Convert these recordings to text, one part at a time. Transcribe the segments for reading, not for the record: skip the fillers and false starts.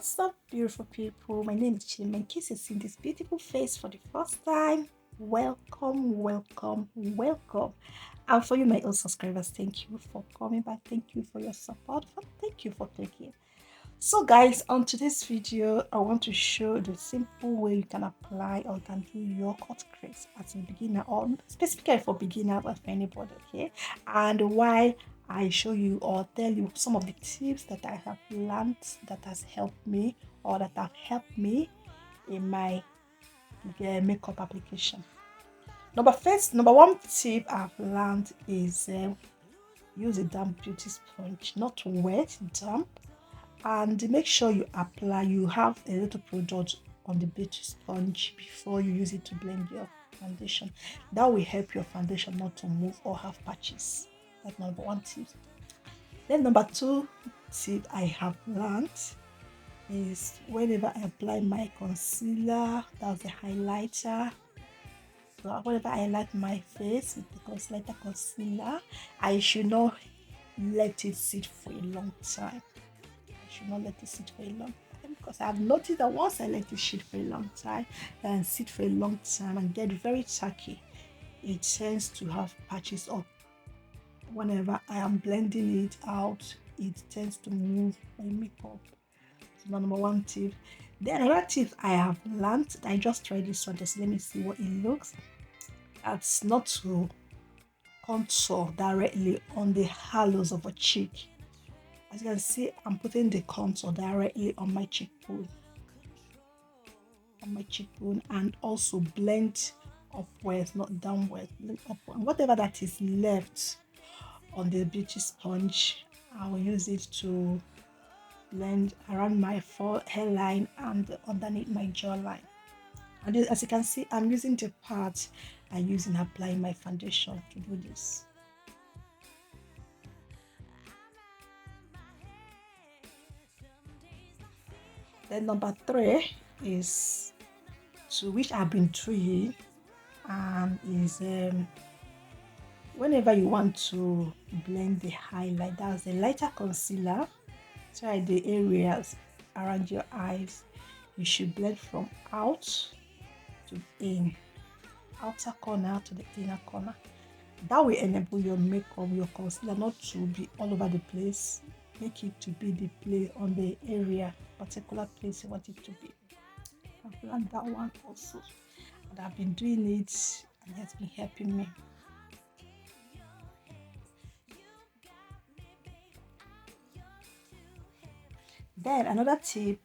What's up, beautiful people? My name is Chima. In case you've seen this beautiful face for the first time, welcome, welcome, welcome. And for you, my old subscribers, thank you for coming back. Thank you for your support. Thank you for clicking. So, guys, on today's video, I want to show the simple way you can apply or can do your cut crease as a beginner, or specifically for beginners or for anybody, okay? And why I show you or tell you some of the tips that I have learned that has helped me or that have helped me in my makeup application. Number one tip I've learned is use a damp beauty sponge, not wet, damp, and make sure you have a little product on the beauty sponge before you use it to blend your foundation. That will help your foundation not to move or have patches. That's number one tip. Then number two tip I have learned is whenever I apply my concealer, that's the highlighter. So whenever I highlight my face with the concealer, I should not let it sit for a long time. Should not let it sit for a long time, because I've noticed that once I let it sit for a long time and sit for a long time and get very tacky, it tends to have patches up. Whenever I am blending it out, it tends to move my makeup. So number one tip. Then another tip I have learned, I just tried this one, just let me see what it looks. That's not to contour directly on the hollows of a cheek. As you can see, I'm putting the contour directly on my cheekbone. And also blend upwards, not downwards, blend upwards. Whatever that is left on the beauty sponge, I will use it to blend around my hairline and underneath my jawline. And as you can see, I'm using the part I use in applying my foundation to do this. Then number three is which I've been doing, and is whenever you want to blend the highlight, that's a lighter concealer, try the areas around your eyes, you should blend from out to in, outer corner to the inner corner. That will enable your makeup, your concealer, not to be all over the place. Make it to be the place on the area, particular place you want it to be. I've learned that one also, and I've been doing it, and it's been helping me. Then another tip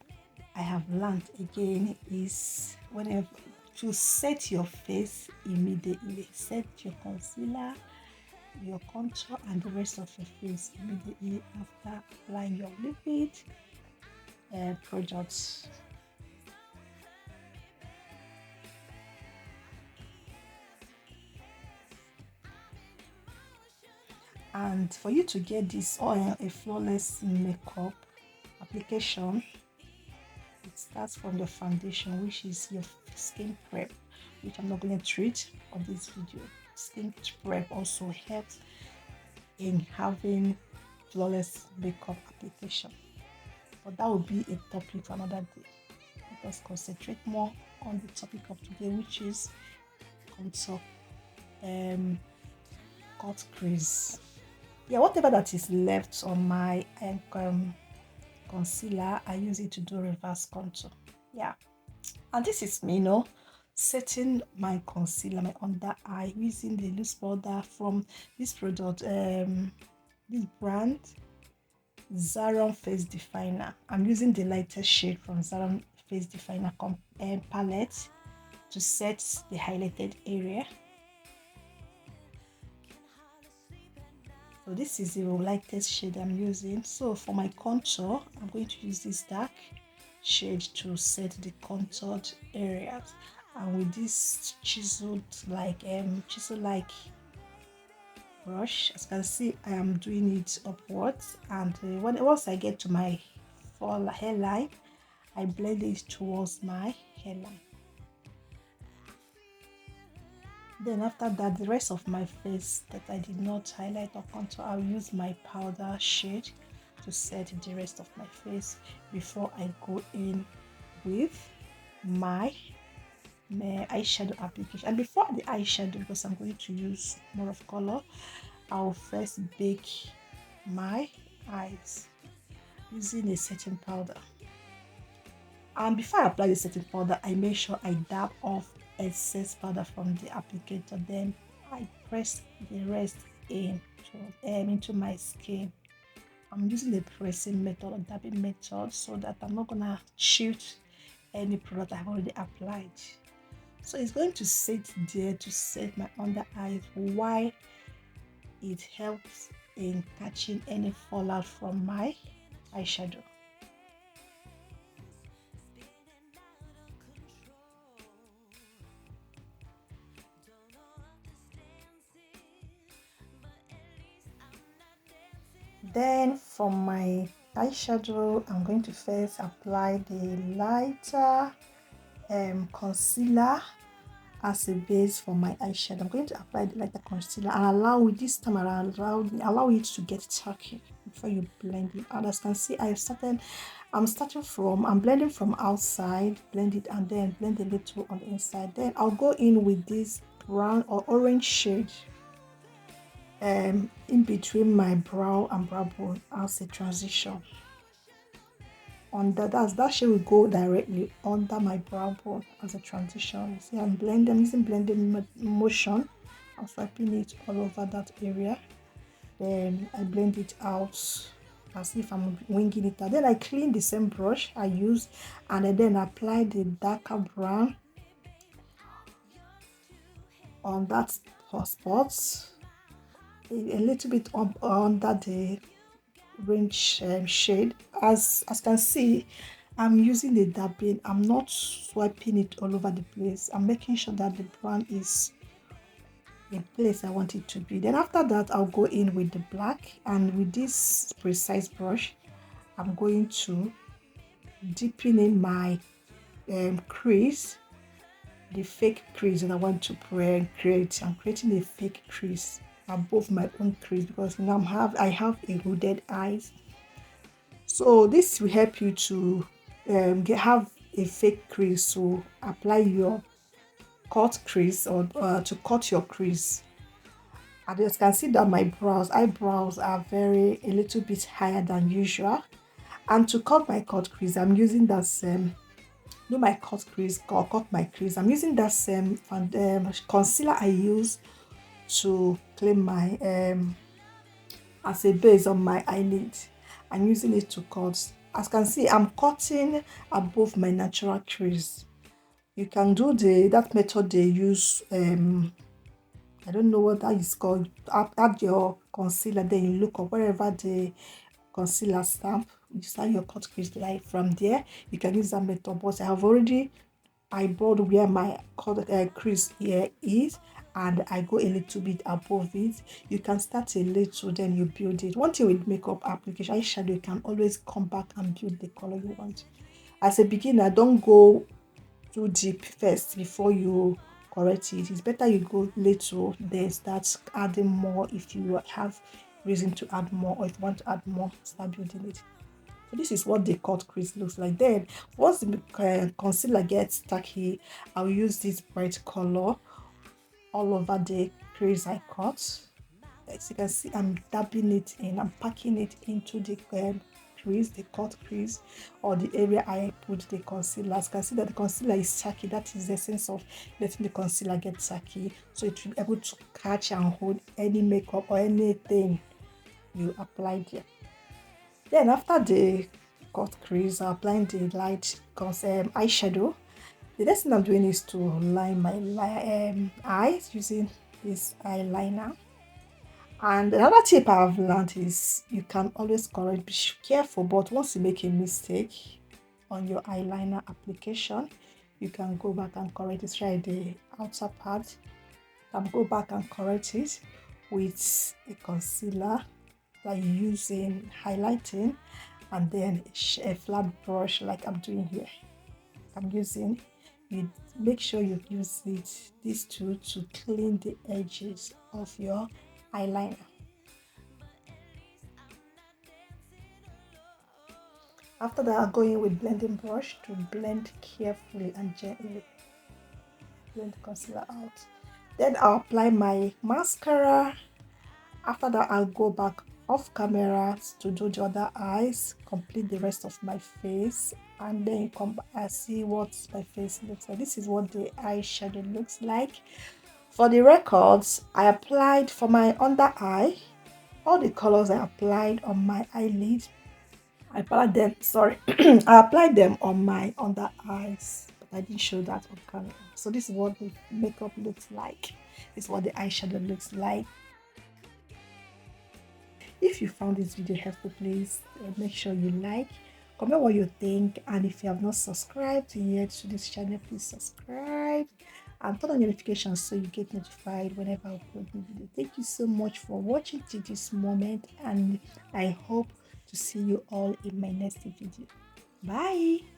I have learned again is whenever to set your face immediately. Set your concealer, your contour, and the rest of your face immediately after applying your liquid products. And for you to get this oil, a flawless makeup application, it starts from the foundation, which is your skin prep, which I'm not going to treat on this video. Skin prep also helps in having flawless makeup application, but that will be a topic for another day. Let us concentrate more on the topic of today, which is contour, cut crease. Yeah, whatever that is left on my concealer, I use it to do reverse contour. Yeah, and this is me, setting my concealer, my under eye, using the loose powder from this product, this brand, Zaron Face Definer. I'm using the lightest shade from Zaron Face Definer palette to set the highlighted area. So this is the lightest shade I'm using. So for my contour, I'm going to use this dark shade to set the contoured areas, and with this chisel like brush, as you can see, I am doing it upwards, and once I get to my hairline, I blend it towards my hairline. Then after that, the rest of my face that I did not highlight or contour, I'll use my powder shade to set the rest of my face before I go in with my eyeshadow application. And before the eyeshadow, because I'm going to use more of color, I'll first bake my eyes using a setting powder. And before I apply the setting powder, I make sure I dab off excess powder from the applicator. Then I press the rest into my skin. I'm using the pressing method or dabbing method so that I'm not gonna shoot any product I've already applied. So it's going to sit there to set my under eyes while it helps in catching any fallout from my eyeshadow. Then for my eyeshadow, I'm going to first apply the lighter concealer as a base for my eyeshadow. I'm going to apply the lighter concealer and allow it this time around, allow it to get tacky before you blend it. And as you can see, I'm blending from outside, blend it, and then blend a little on the inside. Then I'll go in with this brown or orange shade in between my brow and brow bone as a transition. That shade will go directly under my brow bone as a transition. See, I'm using blending motion. I'm swiping it all over that area. Then I blend it out as if I'm winging it out. Then I clean the same brush I used and then apply the darker brown on that spot, a little bit up under the range shade. As you can see, I'm using the dabbing. I'm not swiping it all over the place. I'm making sure that the brown is in place I want it to be. Then after that, I'll go in with the black, and with this precise brush, I'm going to deepen in my crease, the fake crease that I want to create. I'm creating a fake crease above my own crease because now I have a hooded eyes. So this will help you to have a fake crease to apply your cut crease or to cut your crease. And as you can see that my eyebrows are a little bit higher than usual. And to cut my cut crease, I'm using that same cut my crease. I'm using that same concealer I use to clean my as a base on my eyelid. I'm using it to cut. As you can see, I'm cutting above my natural crease. You can do that method they use. I don't know what that is called. Add your concealer, then you look up wherever the concealer stamp. You start your cut crease like from there. You can use that method, but I have already eyeballed where my crease here is, and I go a little bit above it. You can start a little, then you build it. One thing with makeup application, eyeshadow, you can always come back and build the color you want. As a beginner, don't go too deep first before you correct it. It's better you go little, then start adding more if you have reason to add more, or if you want to add more, start building it. So this is what the cut crease looks like. Then once the concealer gets tacky, I'll use this bright color all over the crease I cut. As you can see, I'm dabbing it in, I'm packing it into the crease, the cut crease, or the area I put the concealer. As you can see that the concealer is tacky. That is the essence of letting the concealer get tacky, so it will be able to catch and hold any makeup or anything you applied here. Then after the cut crease, I'm applying the light eyeshadow. The next thing I'm doing is to line my eyes using this eyeliner. And another tip I've learned is you can always correct, be careful, but once you make a mistake on your eyeliner application, you can go back and correct it. Try the outer part and go back and correct it with a concealer that you use in highlighting, and then a flat brush like I'm doing here. You make sure you use these two to clean the edges of your eyeliner. After that, I'll go in with blending brush to blend carefully and gently. Blend the concealer out. Then I'll apply my mascara. After that, I'll go back off camera to do the other eyes, complete the rest of my face, and then you come back and see what my face looks like. This is what the eyeshadow looks like. For the records, I applied for my under eye, all the colors I applied on my eyelid. I applied them, sorry, I applied them on my under eyes, but I didn't show that on camera. So this is what the makeup looks like. This is what the eyeshadow looks like. If you found this video helpful, please make sure you like, comment what you think, and if you have not subscribed yet to this channel, please subscribe and turn on notifications so you get notified whenever I upload new video. Thank you so much for watching to this moment, and I hope to see you all in my next video. Bye.